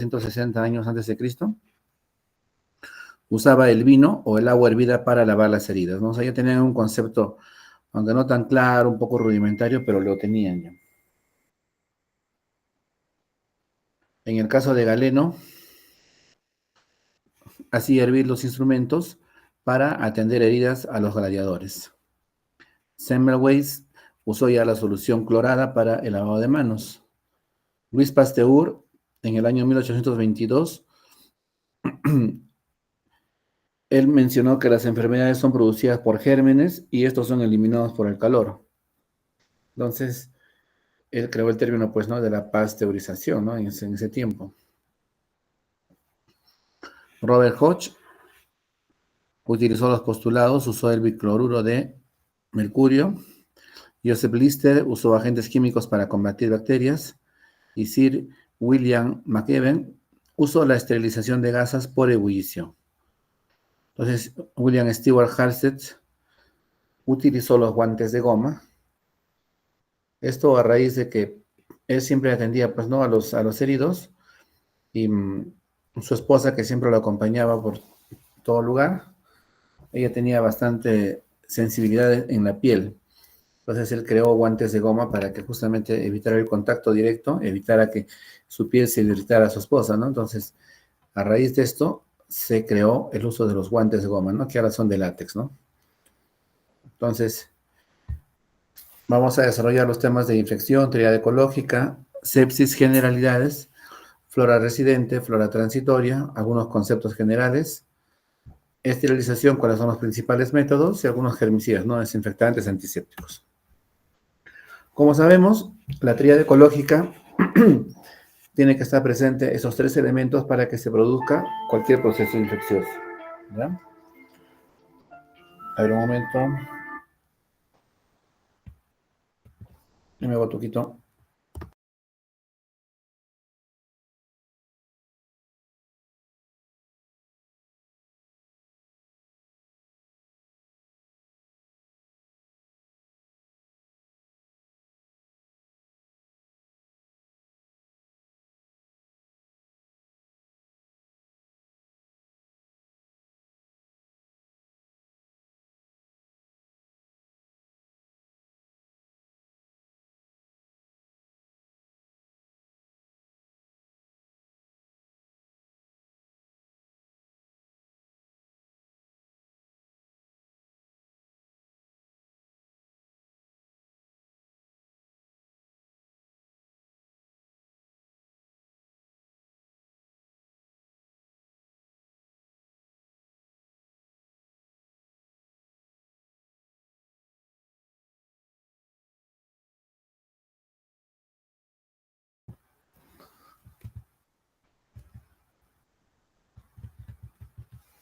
160 años antes de Cristo, usaba el vino o el agua hervida para lavar las heridas, ¿no? O sea, ya tenían un concepto, aunque no tan claro, un poco rudimentario, pero lo tenían ya. En el caso de Galeno, hacía hervir los instrumentos para atender heridas a los gladiadores. Semmelweis usó ya la solución clorada para el lavado de manos. Luis Pasteur, en el año 1822, él mencionó que las enfermedades son producidas por gérmenes y estos son eliminados por el calor. Entonces, él creó el término, pues, ¿no?, de la pasteurización, ¿no?, en ese tiempo. Robert Hodge utilizó los postulados, usó el bicloruro de mercurio. Joseph Lister usó agentes químicos para combatir bacterias. Y Sir William McEwen usó la esterilización de gasas por ebullición. Entonces, William Stewart Halstead utilizó los guantes de goma. Esto a raíz de que él siempre atendía, pues, ¿no?, a los heridos, y su esposa, que siempre lo acompañaba por todo lugar, ella tenía bastante sensibilidad en la piel. Entonces él creó guantes de goma para que justamente evitara el contacto directo, evitara que su piel se le irritara a su esposa, ¿no? Entonces, a raíz de esto, se creó el uso de los guantes de goma, ¿no?, que ahora son de látex, ¿no? Entonces, vamos a desarrollar los temas de infección, triada ecológica, sepsis, generalidades, flora residente, flora transitoria, algunos conceptos generales, esterilización, cuáles son los principales métodos, y algunos germicidas, ¿no?, desinfectantes, antisépticos. Como sabemos, la tríada ecológica tiene que estar presente esos tres elementos para que se produzca cualquier proceso infeccioso, ¿ya? A ver, un momento. Me boto quito.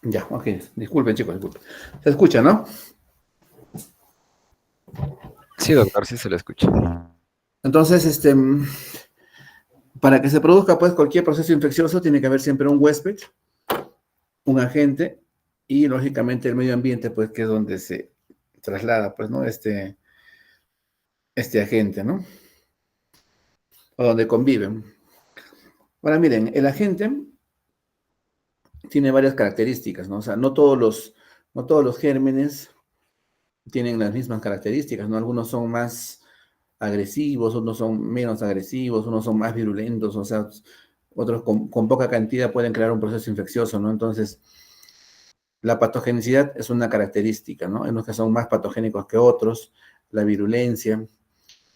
Ya, ok. Disculpen, chicos, disculpen. Se escucha, ¿no? Sí, doctor, sí se lo escucha. Entonces, para que se produzca, pues, cualquier proceso infeccioso, tiene que haber siempre un huésped, un agente y, lógicamente, el medio ambiente, pues, que es donde se traslada, pues, ¿no?, este agente, ¿no?, o donde conviven. Ahora, miren, el agente tiene varias características, ¿no? O sea, no todos los gérmenes tienen las mismas características, ¿no? Algunos son más agresivos, otros son menos agresivos, unos son más virulentos, o sea, otros con poca cantidad pueden crear un proceso infeccioso, ¿no? Entonces, la patogenicidad es una característica, ¿no? En los que son más patogénicos que otros, la virulencia,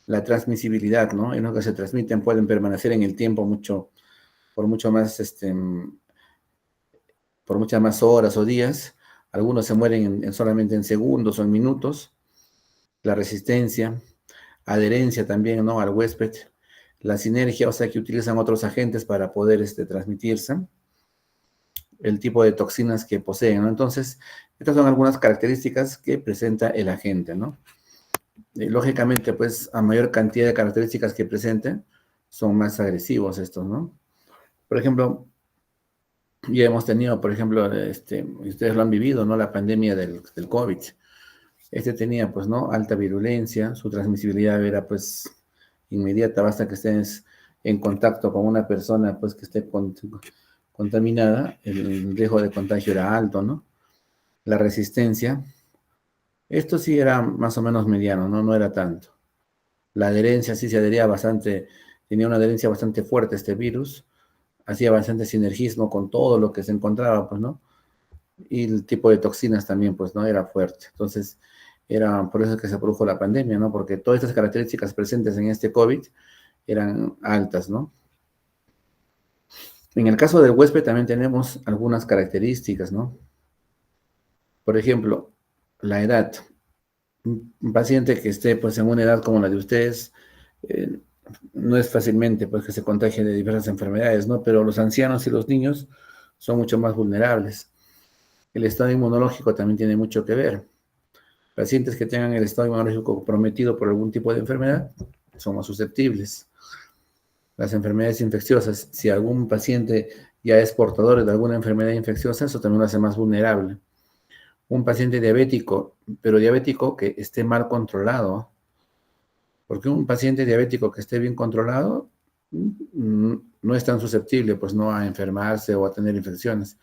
la transmisibilidad, ¿no? En los que se transmiten pueden permanecer en el tiempo por muchas más horas o días. Algunos se mueren solamente en segundos o en minutos. La resistencia, adherencia también, ¿no?, al huésped. La sinergia, o sea, que utilizan otros agentes para poder transmitirse. El tipo de toxinas que poseen, ¿no? Entonces, estas son algunas características que presenta el agente, ¿no? Lógicamente, pues, a mayor cantidad de características que presenten, son más agresivos estos, ¿no? Por ejemplo, ya hemos tenido, por ejemplo, ustedes lo han vivido, ¿no?, la pandemia del COVID. Tenía, pues, ¿no?, alta virulencia, su transmisibilidad era, pues, inmediata, basta que estés en contacto con una persona pues que esté contaminada, el riesgo de contagio era alto, ¿no? La resistencia, esto sí era más o menos mediano, ¿no? No era tanto. La adherencia sí se adhería bastante, tenía una adherencia bastante fuerte este virus, hacía bastante sinergismo con todo lo que se encontraba, pues, ¿no? Y el tipo de toxinas también, pues, ¿no? Era fuerte. Entonces, era por eso que se produjo la pandemia, ¿no? Porque todas estas características presentes en este COVID eran altas, ¿no? En el caso del huésped también tenemos algunas características, ¿no? Por ejemplo, la edad. Un paciente que esté pues en una edad como la de ustedes, eh, no es fácilmente pues que se contagie de diversas enfermedades, ¿no? Pero los ancianos y los niños son mucho más vulnerables. El estado inmunológico también tiene mucho que ver. Pacientes que tengan el estado inmunológico comprometido por algún tipo de enfermedad son más susceptibles. Las enfermedades infecciosas, si algún paciente ya es portador de alguna enfermedad infecciosa, eso también lo hace más vulnerable. Un paciente diabético, pero diabético que esté mal controlado, porque un paciente diabético que esté bien controlado no es tan susceptible, pues no a enfermarse o a tener infecciones,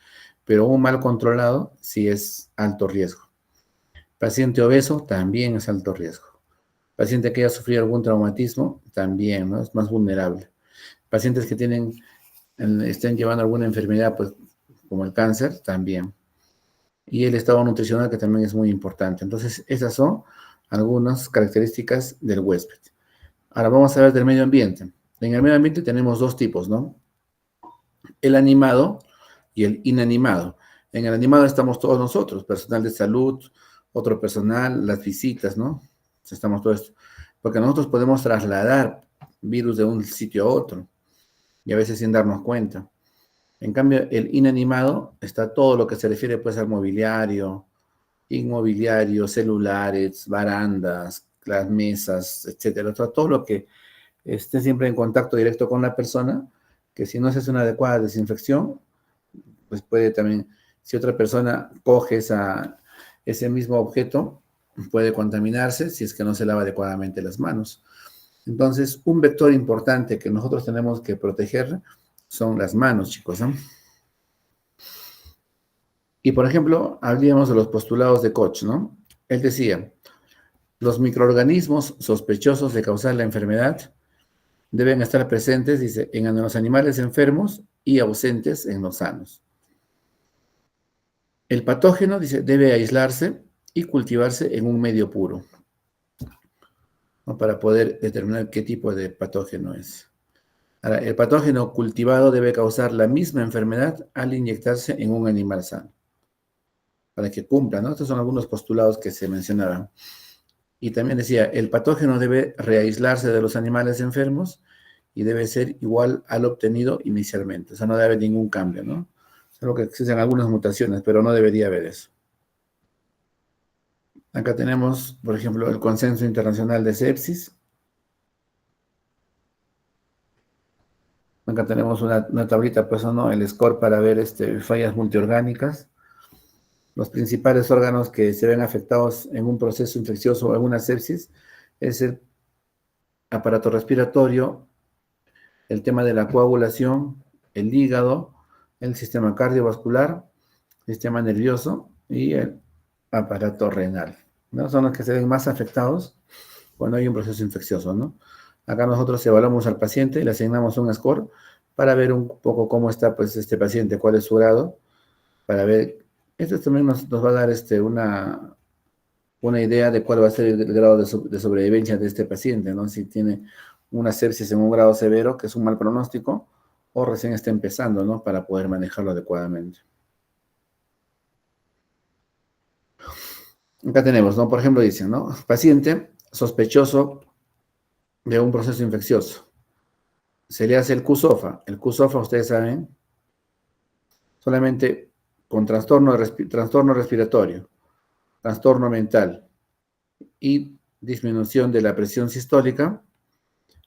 pero un mal controlado sí es alto riesgo. Paciente obeso también es alto riesgo. Paciente que haya sufrido algún traumatismo también, ¿no? Es más vulnerable. Pacientes que estén llevando alguna enfermedad, pues como el cáncer, también. Y el estado nutricional, que también es muy importante. Entonces, esas son algunas características del huésped. Ahora vamos a ver del medio ambiente. En el medio ambiente tenemos dos tipos, ¿no? El animado y el inanimado. En el animado estamos todos nosotros, personal de salud, otro personal, las visitas, ¿no? Estamos todos, porque nosotros podemos trasladar virus de un sitio a otro y a veces sin darnos cuenta. En cambio, el inanimado está todo lo que se refiere pues al mobiliario, inmobiliario, celulares, barandas, las mesas, etcétera. Todo lo que esté siempre en contacto directo con la persona, que si no se hace una adecuada desinfección, pues puede también, si otra persona coge ese mismo objeto, puede contaminarse si es que no se lava adecuadamente las manos. Entonces, un vector importante que nosotros tenemos que proteger son las manos, chicos, ¿no? Y, por ejemplo, habríamos de los postulados de Koch, ¿no? Él decía, los microorganismos sospechosos de causar la enfermedad deben estar presentes, dice, en los animales enfermos y ausentes en los sanos. El patógeno, dice, debe aislarse y cultivarse en un medio puro, ¿no? Para poder determinar qué tipo de patógeno es. Ahora, el patógeno cultivado debe causar la misma enfermedad al inyectarse en un animal sano, para que cumpla, ¿no? Estos son algunos postulados que se mencionaban. Y también decía, el patógeno debe reaislarse de los animales enfermos y debe ser igual al obtenido inicialmente. O sea, no debe haber ningún cambio, ¿no? Solo que existen algunas mutaciones, pero no debería haber eso. Acá tenemos, por ejemplo, el Consenso Internacional de Sepsis. Acá tenemos una tablita, pues, ¿no? El score para ver fallas multiorgánicas. Los principales órganos que se ven afectados en un proceso infeccioso o en una sepsis es el aparato respiratorio, el tema de la coagulación, el hígado, el sistema cardiovascular, sistema nervioso y el aparato renal, ¿no? Son los que se ven más afectados cuando hay un proceso infeccioso, ¿no? Acá nosotros evaluamos al paciente y le asignamos un score para ver un poco cómo está pues este paciente, cuál es su grado, para ver, esto también nos va a dar una idea de cuál va a ser el grado de sobrevivencia de este paciente, ¿no? Si tiene una sepsis en un grado severo, que es un mal pronóstico, o recién está empezando, ¿no? Para poder manejarlo adecuadamente. Acá tenemos, ¿no? Por ejemplo, dicen, ¿no? Paciente sospechoso de un proceso infeccioso. Se le hace el QSOFA. El QSOFA, ustedes saben, solamente con trastorno respiratorio, trastorno mental y disminución de la presión sistólica.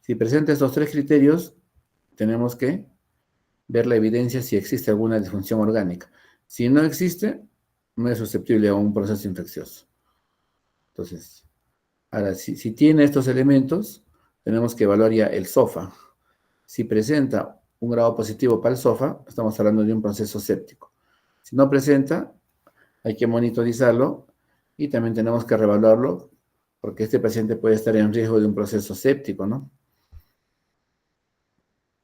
Si presenta estos tres criterios, tenemos que ver la evidencia si existe alguna disfunción orgánica. Si no existe, no es susceptible a un proceso infeccioso. Entonces, ahora, si tiene estos elementos, tenemos que evaluar ya el SOFA. Si presenta un grado positivo para el SOFA, estamos hablando de un proceso séptico. Si no presenta, hay que monitorizarlo y también tenemos que reevaluarlo porque este paciente puede estar en riesgo de un proceso séptico, ¿no?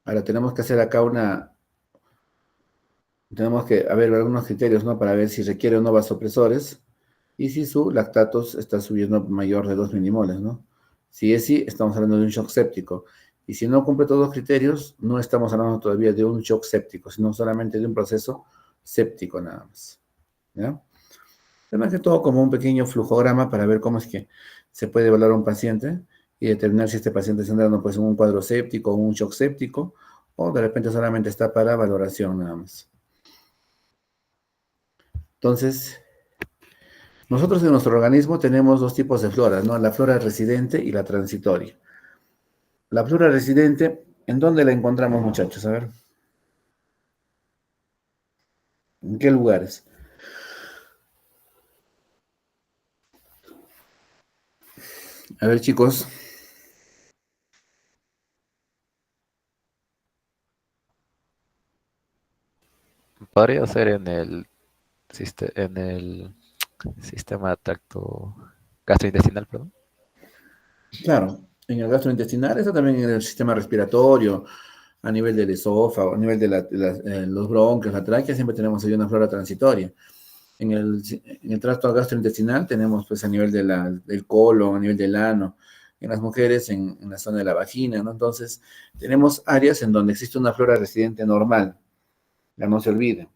Ahora tenemos que hacer acá tenemos que ver algunos criterios, ¿no? Para ver si requiere o no vasopresores y si su lactatos está subiendo mayor de 2 milimoles, ¿no? Si es sí, estamos hablando de un shock séptico. Y si no cumple todos los criterios, no estamos hablando todavía de un shock séptico, sino solamente de un proceso séptico nada más. ¿Ya? Además que todo como un pequeño flujograma para ver cómo es que se puede evaluar a un paciente y determinar si este paciente está entrando pues, en un cuadro séptico o un shock séptico, o de repente solamente está para valoración nada más. Entonces, nosotros en nuestro organismo tenemos dos tipos de floras, ¿no? La flora residente y la transitoria. La flora residente, ¿en dónde la encontramos, muchachos? A ver, ¿en qué lugares? A ver, chicos, Podría ser en el sistema tracto gastrointestinal, perdón. claro, en el gastrointestinal, eso también en el sistema respiratorio, a nivel del esófago, a nivel de, los bronquios, la tráquea, siempre tenemos ahí una flora transitoria. En el tracto gastrointestinal tenemos pues a nivel del colon, a nivel del ano, en las mujeres en la zona de la vagina, ¿no? Entonces, tenemos áreas en donde existe una flora residente normal, ya no se olvide.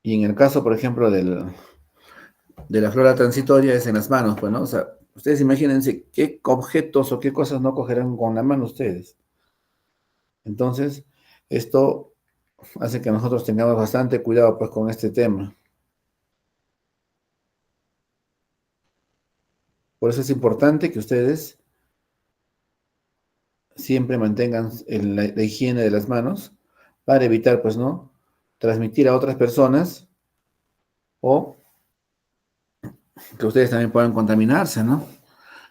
Y en el caso, por ejemplo, de la flora transitoria es en las manos, pues, ¿no? O sea, ustedes imagínense qué objetos o qué cosas no cogerán con la mano ustedes. Entonces, esto hace que nosotros tengamos bastante cuidado, pues, con este tema. Por eso es importante que ustedes siempre mantengan la higiene de las manos para evitar, pues, ¿no? Transmitir a otras personas o que ustedes también puedan contaminarse, ¿no?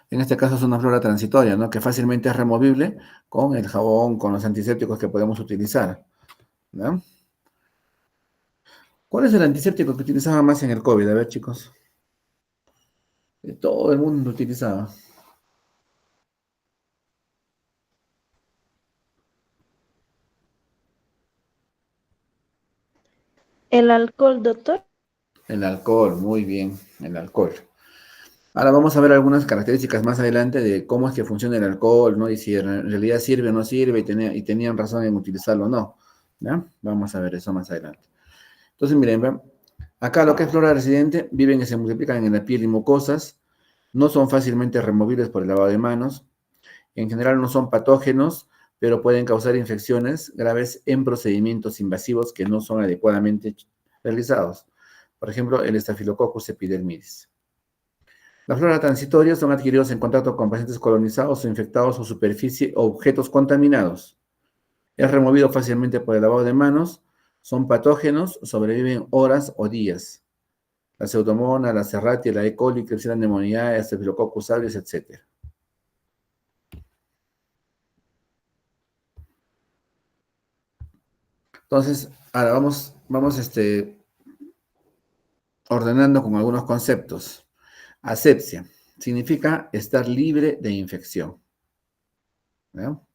En este caso es una flora transitoria, ¿no? Que fácilmente es removible con el jabón, con los antisépticos que podemos utilizar, ¿no? ¿Cuál es el antiséptico que utilizaba más en el COVID? A ver, chicos. Todo el mundo lo utilizaba. El alcohol, doctor. El alcohol, muy bien, el alcohol. Ahora vamos a ver algunas características más adelante de cómo es que funciona el alcohol, ¿no? Y si en realidad sirve o no sirve y tenían razón en utilizarlo o no, ¿ya? Vamos a ver eso más adelante. Entonces, miren, ¿ven? Acá lo que es flora residente, viven y se multiplican en la piel y mucosas, no son fácilmente removibles por el lavado de manos, en general no son patógenos, pero pueden causar infecciones graves en procedimientos invasivos que no son adecuadamente realizados. Por ejemplo, el Staphylococcus epidermidis. La flora transitoria son adquiridos en contacto con pacientes colonizados o infectados o superficie o objetos contaminados. Es removido fácilmente por el lavado de manos. Son patógenos, sobreviven horas o días. La pseudomonas, la serratia, la E. coli, Klebsiella pneumoniae, Staphylococcus aureus, etc. Entonces, ahora vamos ordenando con algunos conceptos. Asepsia significa estar libre de infección, ¿no?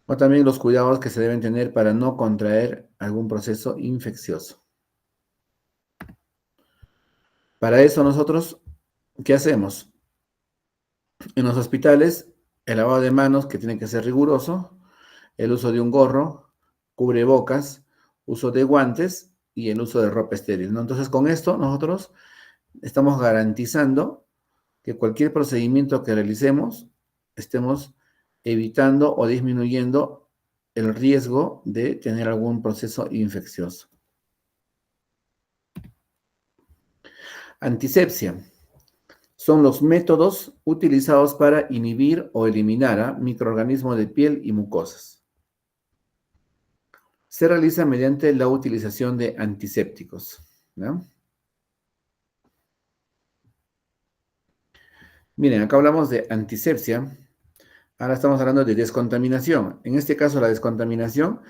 O también los cuidados que se deben tener para no contraer algún proceso infeccioso. Para eso nosotros, ¿qué hacemos? En los hospitales, el lavado de manos, que tiene que ser riguroso, el uso de un gorro, cubrebocas, uso de guantes y el uso de ropa estéril, ¿no? Entonces, con esto nosotros estamos garantizando que cualquier procedimiento que realicemos, estemos evitando o disminuyendo el riesgo de tener algún proceso infeccioso. Antisepsia. Son los métodos utilizados para inhibir o eliminar a microorganismos de piel y mucosas. Se realiza mediante la utilización de antisépticos, ¿no? Miren, acá hablamos de antisepsia. Ahora estamos hablando de descontaminación. En este caso, la descontaminación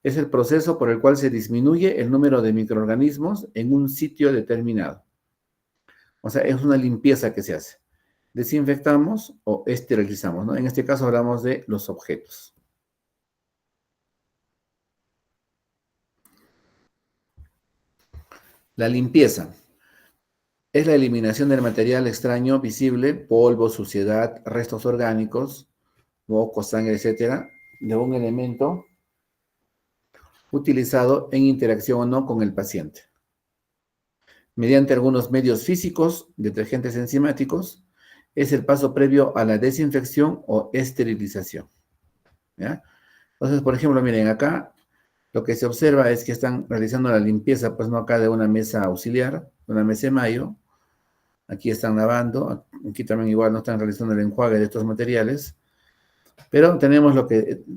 es el proceso por el cual se disminuye el número de microorganismos en un sitio determinado. O sea, es una limpieza que se hace. Desinfectamos o esterilizamos, ¿no? En este caso hablamos de los objetos. La limpieza es la eliminación del material extraño visible, polvo, suciedad, restos orgánicos, moco, sangre, etcétera, de un elemento utilizado en interacción o no con el paciente. Mediante algunos medios físicos, detergentes enzimáticos, es el paso previo a la desinfección o esterilización. ¿Ya? Entonces, por ejemplo, miren, acá lo que se observa es que están realizando la limpieza, pues no acá de una mesa auxiliar, una mesa de mayo. Aquí están lavando, aquí también igual no están realizando el enjuague de estos materiales. Pero tenemos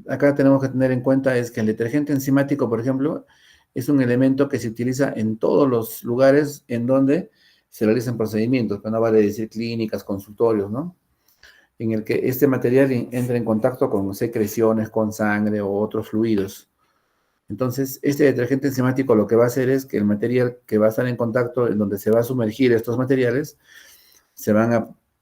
acá tenemos que tener en cuenta es que el detergente enzimático, por ejemplo, es un elemento que se utiliza en todos los lugares en donde se realizan procedimientos, pero no vale decir clínicas, consultorios, ¿no? En el que este material entra en contacto con secreciones, con sangre o otros fluidos. Entonces, este detergente enzimático lo que va a hacer es que el material que va a estar en contacto, en donde se va a sumergir estos materiales,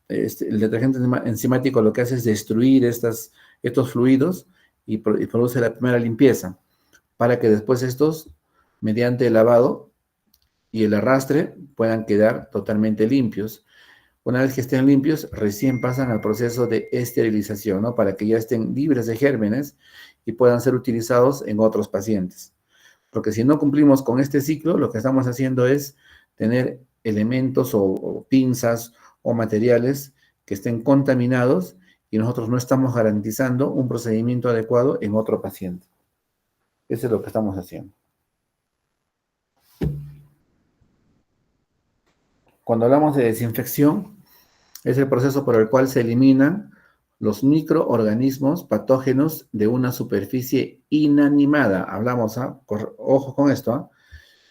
el detergente enzimático lo que hace es destruir estos fluidos y produce la primera limpieza, para que después estos, mediante el lavado y el arrastre, puedan quedar totalmente limpios. Una vez que estén limpios, recién pasan al proceso de esterilización, ¿no? Para que ya estén libres de gérmenes y puedan ser utilizados en otros pacientes. Porque si no cumplimos con este ciclo, lo que estamos haciendo es tener elementos o pinzas o materiales que estén contaminados y nosotros no estamos garantizando un procedimiento adecuado en otro paciente. Eso es lo que estamos haciendo. Cuando hablamos de desinfección, es el proceso por el cual se eliminan los microorganismos patógenos de una superficie inanimada. Hablamos, ojo con esto,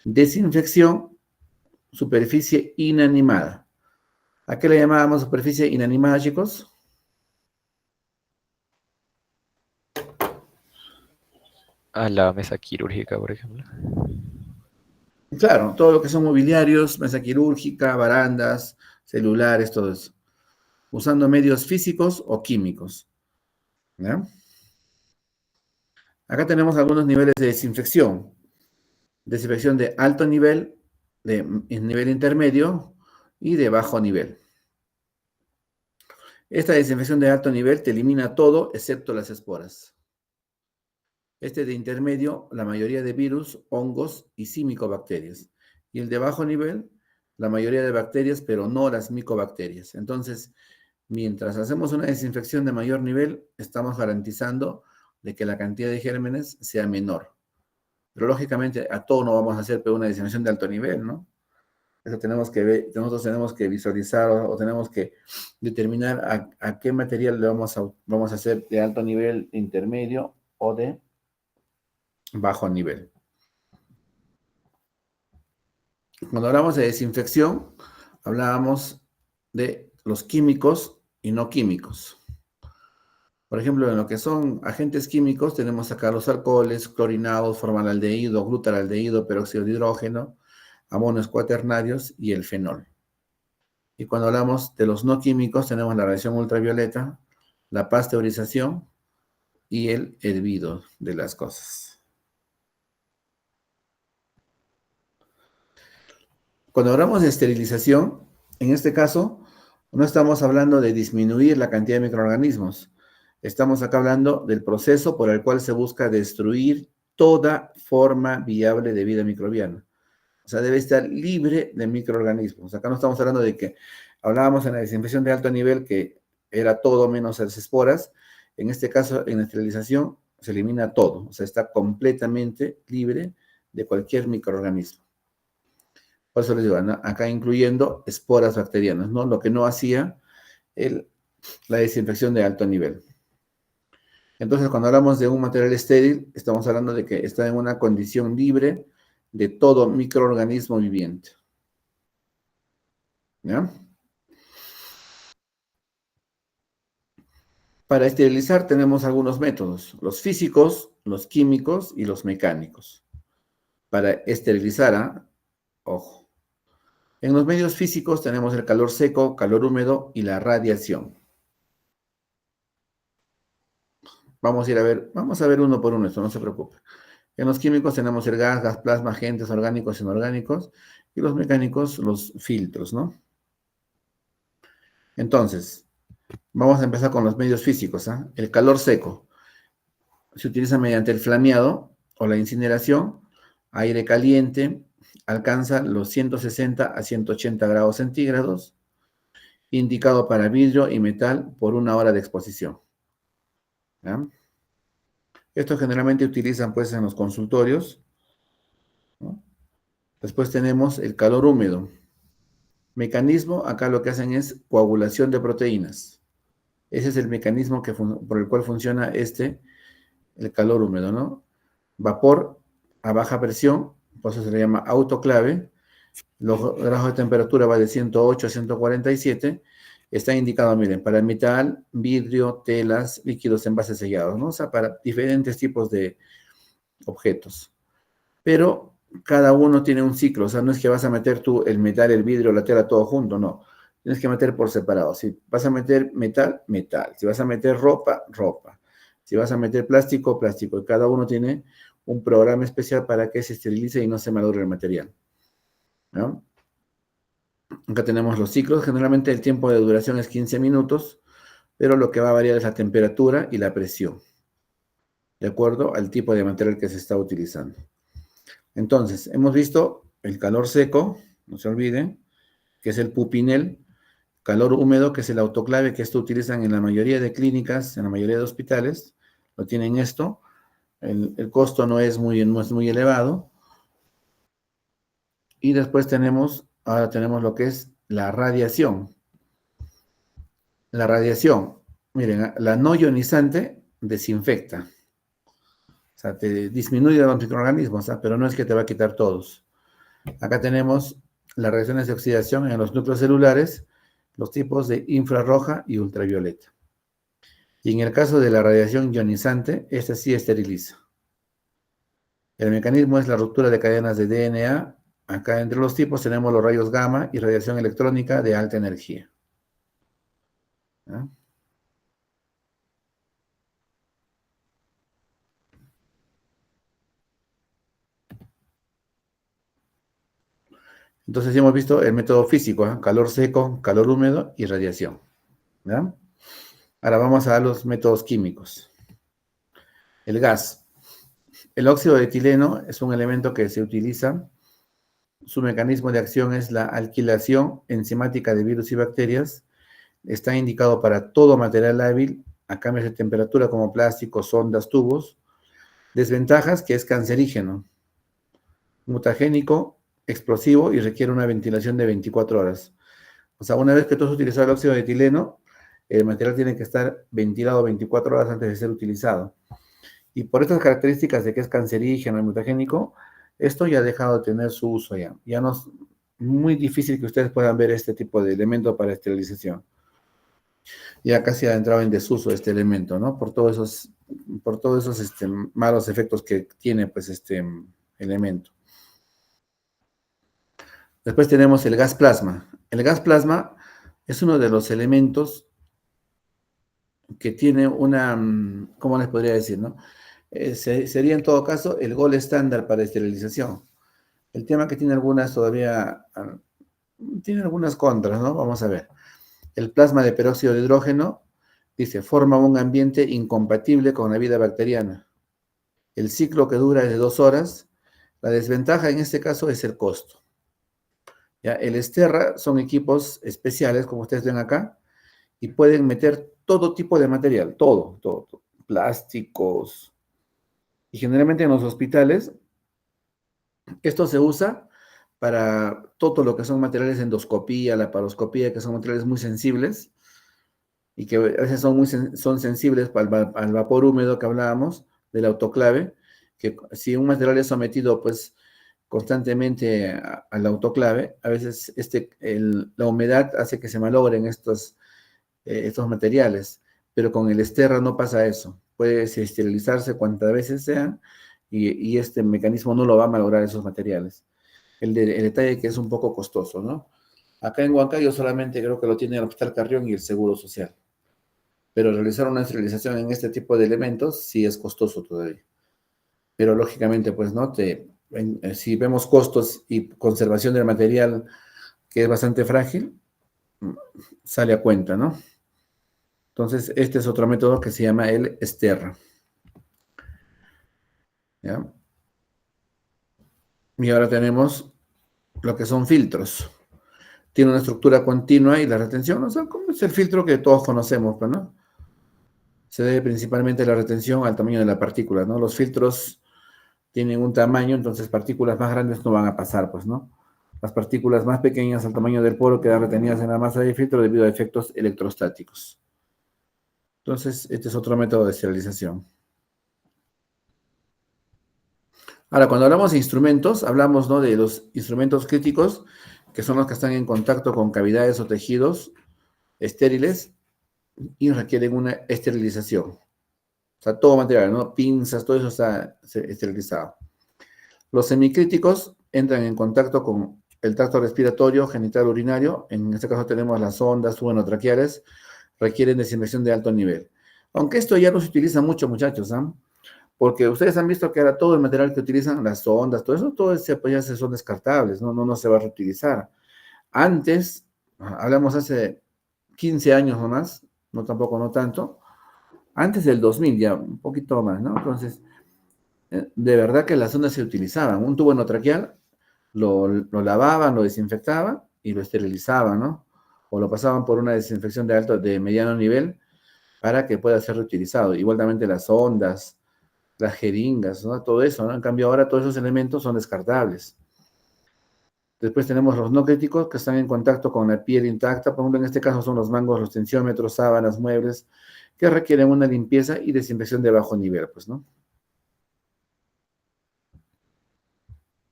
desinfección, superficie inanimada. ¿A qué le llamábamos superficie inanimada, chicos? A la mesa quirúrgica, por ejemplo. Claro, todo lo que son mobiliarios, mesa quirúrgica, barandas, celulares, todo eso. Usando medios físicos o químicos. ¿Ya? Acá tenemos algunos niveles de desinfección. Desinfección de alto nivel, de nivel intermedio y de bajo nivel. Esta desinfección de alto nivel te elimina todo excepto las esporas. Este de intermedio, la mayoría de virus, hongos y sí micobacterias. Y el de bajo nivel, la mayoría de bacterias, pero no las micobacterias. Entonces, mientras hacemos una desinfección de mayor nivel, estamos garantizando de que la cantidad de gérmenes sea menor. Pero lógicamente a todo no vamos a hacer una desinfección de alto nivel, ¿no? Eso tenemos que ver, nosotros tenemos que visualizar o tenemos que determinar a qué material le vamos a hacer de alto nivel, intermedio o de bajo nivel. Cuando hablamos de desinfección, hablábamos de los químicos y no químicos. Por ejemplo, en lo que son agentes químicos, tenemos acá los alcoholes, clorinados, formaldehído, glutaraldehído, peróxido de hidrógeno, amonios cuaternarios y el fenol. Y cuando hablamos de los no químicos, tenemos la radiación ultravioleta, la pasteurización y el hervido de las cosas. Cuando hablamos de esterilización, en este caso, no estamos hablando de disminuir la cantidad de microorganismos. Estamos acá hablando del proceso por el cual se busca destruir toda forma viable de vida microbiana. O sea, debe estar libre de microorganismos. Acá no estamos hablando de que hablábamos en la desinfección de alto nivel que era todo menos las esporas. En este caso, en la esterilización, se elimina todo. O sea, está completamente libre de cualquier microorganismo. Por eso les digo, ¿no? Acá incluyendo esporas bacterianas, ¿no? Lo que no hacía la desinfección de alto nivel. Entonces, cuando hablamos de un material estéril, estamos hablando de que está en una condición libre de todo microorganismo viviente. ¿Ya? Para esterilizar tenemos algunos métodos, los físicos, los químicos y los mecánicos. Para esterilizar, ojo, en los medios físicos tenemos el calor seco, calor húmedo y la radiación. Vamos a ver uno por uno, esto no se preocupe. En los químicos tenemos el gas, gas plasma, agentes orgánicos, inorgánicos, y los mecánicos, los filtros, ¿no? Entonces, vamos a empezar con los medios físicos, El calor seco se utiliza mediante el flameado o la incineración, aire caliente, alcanza los 160 a 180 grados centígrados, indicado para vidrio y metal por 1 hora de exposición. ¿Ya? Esto generalmente utilizan pues en los consultorios, ¿no? Después tenemos el calor húmedo. Mecanismo, acá lo que hacen es coagulación de proteínas. Ese es el mecanismo por el cual funciona el calor húmedo, ¿no? Vapor a baja presión, por eso se le llama autoclave. Los grados de temperatura va de 108 a 147. Está indicado, miren, para metal, vidrio, telas, líquidos, envases sellados, ¿no? O sea, para diferentes tipos de objetos. Pero cada uno tiene un ciclo, o sea, no es que vas a meter tú el metal, el vidrio, la tela, todo junto, no. Tienes que meter por separado. Si vas a meter metal, metal. Si vas a meter ropa, ropa. Si vas a meter plástico, plástico. Y cada uno tiene un programa especial para que se esterilice y no se malogre el material, ¿no? Acá tenemos los ciclos. Generalmente el tiempo de duración es 15 minutos, pero lo que va a variar es la temperatura y la presión, de acuerdo al tipo de material que se está utilizando. Entonces, hemos visto el calor seco, no se olviden, que es el pupinel, calor húmedo, que es el autoclave, que esto utilizan en la mayoría de clínicas, en la mayoría de hospitales, lo tienen esto. El costo no es muy elevado. Y después ahora tenemos lo que es la radiación. La radiación, miren, la no ionizante desinfecta. O sea, te disminuye los microorganismos, pero no es que te va a quitar todos. Acá tenemos las reacciones de oxidación en los núcleos celulares, los tipos de infrarroja y ultravioleta. Y en el caso de la radiación ionizante, esta sí esteriliza. El mecanismo es la ruptura de cadenas de DNA. Acá entre los tipos tenemos los rayos gamma y radiación electrónica de alta energía. ¿Ah? Entonces ya hemos visto el método físico, calor seco, calor húmedo y radiación. ¿Ya? Ahora vamos a los métodos químicos. El gas. El óxido de etileno es un elemento que se utiliza. Su mecanismo de acción es la alquilación enzimática de virus y bacterias. Está indicado para todo material hábil a cambios de temperatura como plásticos, sondas, tubos. Desventajas, que es cancerígeno, mutagénico, explosivo y requiere una ventilación de 24 horas. O sea, una vez que tú has utilizado el óxido de etileno, el material tiene que estar ventilado 24 horas antes de ser utilizado. Y por estas características de que es cancerígeno y mutagénico, esto ya ha dejado de tener su uso ya. Ya no es muy difícil que ustedes puedan ver este tipo de elemento para esterilización. Ya casi ha entrado en desuso este elemento, ¿no? Por todos esos malos efectos que tiene, pues, este elemento. Después tenemos el gas plasma. El gas plasma es uno de los elementos que tiene una, ¿cómo les podría decir, no? Sería en todo caso el gold estándar para esterilización. El tema que tiene tiene algunas contras, ¿no? Vamos a ver. El plasma de peróxido de hidrógeno, dice, forma un ambiente incompatible con la vida bacteriana. El ciclo que dura es de 2 horas. La desventaja en este caso es el costo. ¿Ya? El Esterra son equipos especiales, como ustedes ven acá, y pueden meter todo tipo de material, todo, plásticos. Y generalmente en los hospitales, esto se usa para todo lo que son materiales de endoscopía, laparoscopía, que son materiales muy sensibles y que a veces son sensibles al vapor húmedo que hablábamos, del autoclave, que si un material es sometido pues constantemente al autoclave, a veces la humedad hace que se malogren estos materiales. pero con el Sterra no pasa eso. Puede esterilizarse cuantas veces sea y este mecanismo no lo va a malograr esos materiales. El detalle que es un poco costoso, ¿no? Acá en Huancayo solamente creo que lo tiene el Hospital Carrión y el Seguro Social. Pero realizar una esterilización en este tipo de elementos sí es costoso todavía. Pero lógicamente, pues, ¿no? Si vemos costos y conservación del material que es bastante frágil, sale a cuenta, ¿no? Entonces, este es otro método que se llama el Sterra. ¿Ya? Y ahora tenemos lo que son filtros. Tiene una estructura continua y la retención, o sea, como es el filtro que todos conocemos, pues, ¿no? Se debe principalmente la retención al tamaño de la partícula, ¿no? Los filtros tienen un tamaño, entonces partículas más grandes no van a pasar, pues, ¿no? Las partículas más pequeñas al tamaño del poro quedan retenidas en la masa del filtro debido a efectos electrostáticos. Entonces, este es otro método de esterilización. Ahora, cuando hablamos de instrumentos, hablamos, ¿no?, de los instrumentos críticos, que son los que están en contacto con cavidades o tejidos estériles y requieren una esterilización. O sea, todo material, ¿no? Pinzas, todo eso está esterilizado. Los semicríticos entran en contacto con el tracto respiratorio, genital, urinario. En este caso tenemos las sondas subotraqueales, requieren desinfección de alto nivel. Aunque esto ya no se utiliza mucho, muchachos, ¿ah? Porque ustedes han visto que ahora todo el material que utilizan, las sondas, todo eso, todo ese, pues ya son descartables, ¿no? No se va a reutilizar. Antes, hablamos hace 15 años o más, no tampoco, no tanto, antes del 2000 ya, un poquito más, ¿no? Entonces, de verdad que las sondas se utilizaban. Un tubo endotraqueal lo lavaban, lo desinfectaban y lo esterilizaban, ¿no? O lo pasaban por una desinfección de mediano nivel para que pueda ser reutilizado. Igualmente las sondas, las jeringas, ¿no? Todo eso, ¿no? En cambio ahora todos esos elementos son descartables. Después tenemos los no críticos que están en contacto con la piel intacta. Por ejemplo, en este caso son los mangos, los tensiómetros, sábanas, muebles, que requieren una limpieza y desinfección de bajo nivel, pues, ¿no?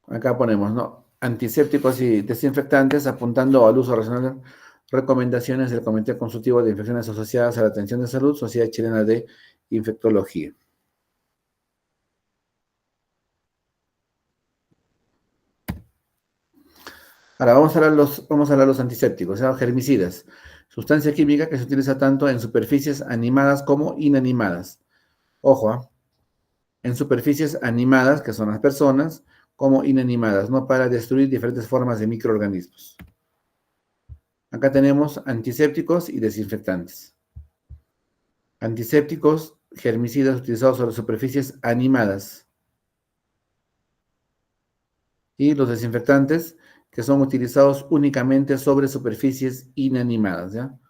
Acá ponemos, ¿no? Antisépticos y desinfectantes apuntando al uso racional. Recomendaciones del Comité Consultivo de Infecciones Asociadas a la Atención de Salud, Sociedad Chilena de Infectología. Ahora vamos a hablar de los antisépticos, o sea, germicidas. Sustancia química que se utiliza tanto en superficies animadas como inanimadas. Ojo, ¿ah? En superficies animadas, que son las personas, como inanimadas, ¿no? Para destruir diferentes formas de microorganismos. Acá tenemos antisépticos y desinfectantes. Antisépticos, germicidas utilizados sobre superficies animadas. Y los desinfectantes, que son utilizados únicamente sobre superficies inanimadas, ¿ya? O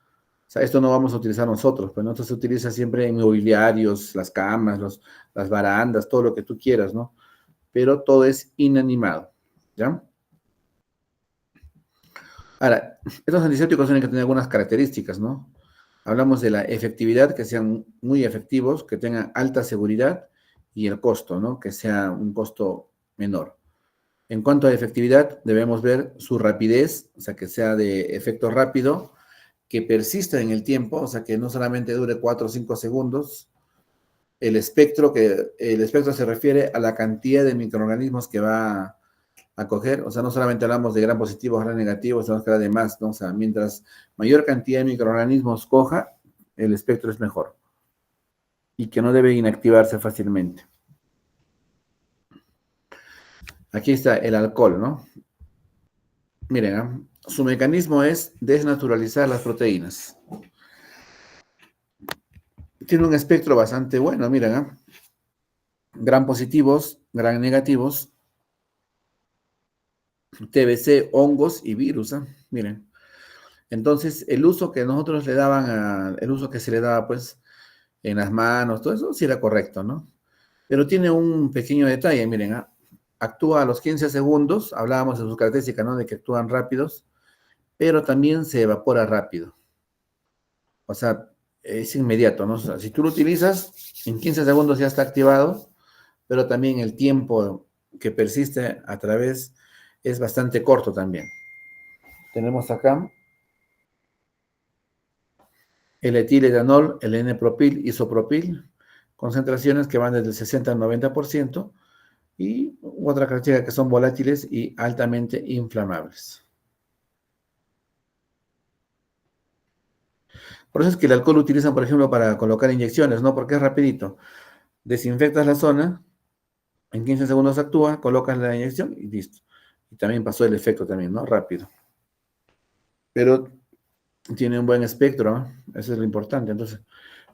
sea, esto no vamos a utilizar nosotros, pues, ¿no? Esto se utiliza siempre en mobiliarios, las camas, las barandas, todo lo que tú quieras, ¿no? Pero todo es inanimado, ¿ya? Ahora, estos antisépticos tienen que tener algunas características, ¿no? Hablamos de la efectividad, que sean muy efectivos, que tengan alta seguridad y el costo, ¿no? Que sea un costo menor. En cuanto a efectividad, debemos ver su rapidez, o sea, que sea de efecto rápido, que persista en el tiempo, o sea, que no solamente dure 4 o 5 segundos. El espectro se refiere a la cantidad de microorganismos que va a coger, o sea, no solamente hablamos de gran positivo, gran negativo, sino que de más, ¿no? O sea, mientras mayor cantidad de microorganismos coja, el espectro es mejor y que no debe inactivarse fácilmente. Aquí está el alcohol, ¿no? Miren, ¿eh? Su mecanismo es desnaturalizar las proteínas. Tiene un espectro bastante bueno, miren, ¿eh? Gran positivos, gran negativos, TBC, hongos y virus, ¿eh? Miren. Entonces, el uso que nosotros le daban, el uso que se le daba, pues, en las manos, todo eso sí era correcto, ¿no? Pero tiene un pequeño detalle, miren, ¿eh? Actúa a los 15 segundos, hablábamos de sus características, ¿no? De que actúan rápidos, pero también se evapora rápido. O sea, es inmediato, ¿no? O sea, si tú lo utilizas, en 15 segundos ya está activado, pero también el tiempo que persiste a través es bastante corto también. Tenemos acá el etiletanol, el N-propil, isopropil, concentraciones que van desde el 60 al 90%, y otra característica que son volátiles y altamente inflamables. Por eso es que el alcohol lo utilizan, por ejemplo, para colocar inyecciones, ¿no? Porque es rapidito. Desinfectas la zona, en 15 segundos actúa, colocas la inyección y listo. Y también pasó el efecto también, ¿no? Rápido. Pero tiene un buen espectro, ¿no? Eso es lo importante. Entonces,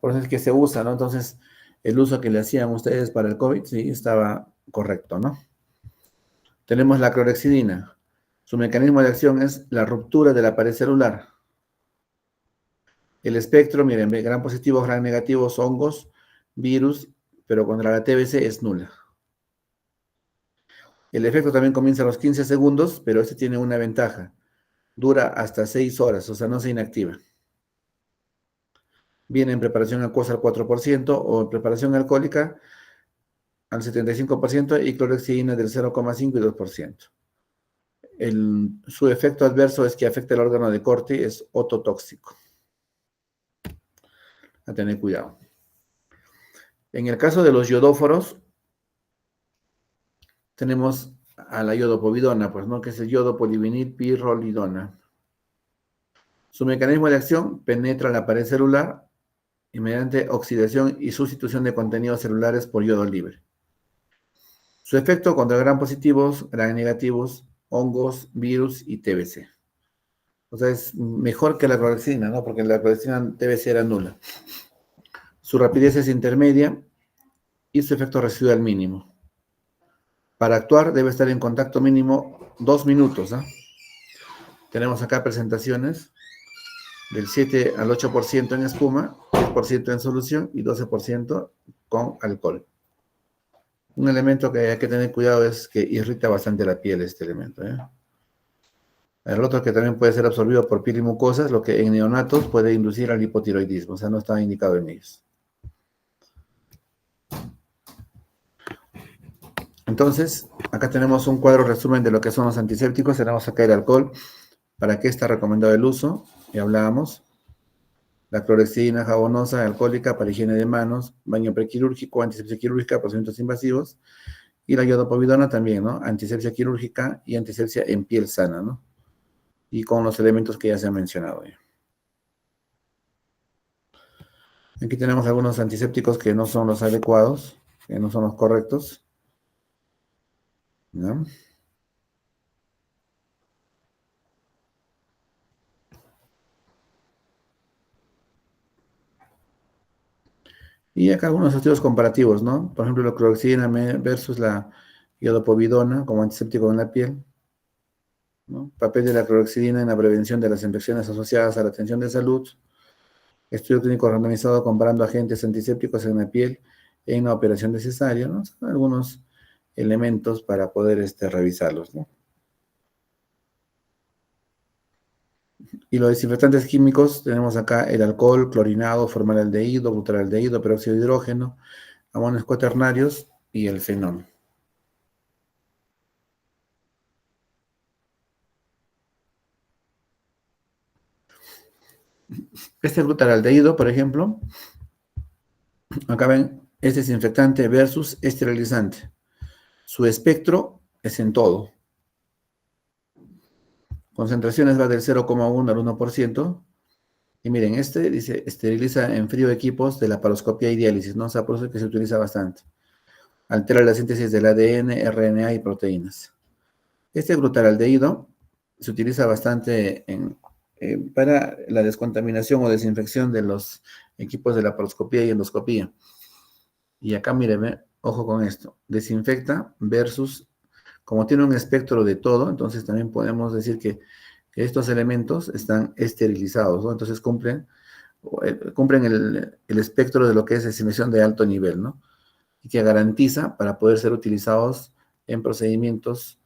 por eso es que se usa, ¿no? Entonces, el uso que le hacían ustedes para el COVID, sí, estaba correcto, ¿no? Tenemos la clorhexidina. Su mecanismo de acción es la ruptura de la pared celular. El espectro, miren, gran positivo, gran negativo, hongos, virus, pero contra la TBC es nula. El efecto también comienza a los 15 segundos, pero este tiene una ventaja. Dura hasta 6 horas, o sea, no se inactiva. Viene en preparación acuosa al 4% o en preparación alcohólica al 75% y clorhexidina del 0,5 y 2%. Su efecto adverso es que afecta el órgano de corte, es ototóxico. A tener cuidado. En el caso de los yodóforos, tenemos a la iodopovidona, pues, ¿no? Que es el yodo polivinil pirrolidona. Su mecanismo de acción penetra la pared celular y mediante oxidación y sustitución de contenidos celulares por yodo libre. Su efecto contra gram positivos, gram negativos, hongos, virus y TBC. O sea, es mejor que la clorhexidina, ¿no? Porque la clorhexidina TBC era nula. Su rapidez es intermedia y su efecto residual mínimo. Para actuar debe estar en contacto mínimo 2 minutos, ¿eh? Tenemos acá presentaciones del 7 al 8% en espuma, 10% en solución y 12% con alcohol. Un elemento que hay que tener cuidado es que irrita bastante la piel este elemento, ¿eh? El otro que también puede ser absorbido por piel y mucosas, lo que en neonatos puede inducir al hipotiroidismo, o sea, no está indicado en ellos. Entonces, acá tenemos un cuadro resumen de lo que son los antisépticos. Tenemos acá el alcohol, para qué está recomendado el uso, ya hablábamos. La clorhexidina jabonosa, alcohólica, para higiene de manos, baño prequirúrgico, antisepsia quirúrgica, procedimientos invasivos. Y la iodopovidona también, ¿no? Antisepsia quirúrgica y antisepsia en piel sana, ¿no? Y con los elementos que ya se han mencionado. Aquí tenemos algunos antisépticos que no son los adecuados, que no son los correctos, ¿no? Y acá algunos estudios comparativos, ¿no? Por ejemplo, la clorhexidina versus la iodopovidona como antiséptico en la piel, ¿no? Papel de la clorhexidina en la prevención de las infecciones asociadas a la atención de salud. Estudio clínico randomizado comparando agentes antisépticos en la piel en la operación de cesárea, ¿no? Son algunos elementos para poder revisarlos, ¿no? Y los desinfectantes químicos, tenemos acá el alcohol, clorinado, formaldehído, butaraldehído, peróxido de hidrógeno, amonios cuaternarios y el fenol. Este butaraldehído, por ejemplo, acá ven, es desinfectante versus esterilizante. Su espectro es en todo. Concentraciones va del 0,1 al 1%. Y miren, dice, esteriliza en frío equipos de laparoscopía y diálisis, ¿no? O sea, por eso es que se utiliza bastante. Altera la síntesis del ADN, RNA y proteínas. Este glutaraldehído se utiliza bastante para la descontaminación o desinfección de los equipos de laparoscopía y endoscopía. Y acá, miren, ojo con esto. Desinfecta versus, como tiene un espectro de todo, entonces también podemos decir que estos elementos están esterilizados, ¿no? Entonces cumplen el espectro de lo que es desinfección de alto nivel, ¿no? Y que garantiza para poder ser utilizados en procedimientos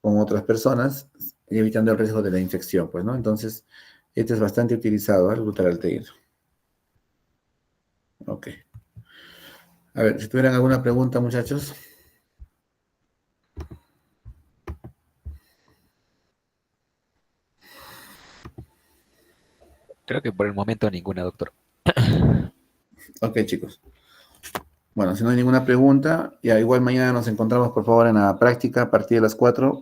con otras personas, evitando el riesgo de la infección, pues, ¿no? Entonces, este es bastante utilizado, el butaraldehído. Ok. A ver, si tuvieran alguna pregunta, muchachos. Creo que por el momento ninguna, doctor. Ok, chicos. Bueno, si no hay ninguna pregunta, ya igual mañana nos encontramos, por favor, en la práctica a partir de las 4.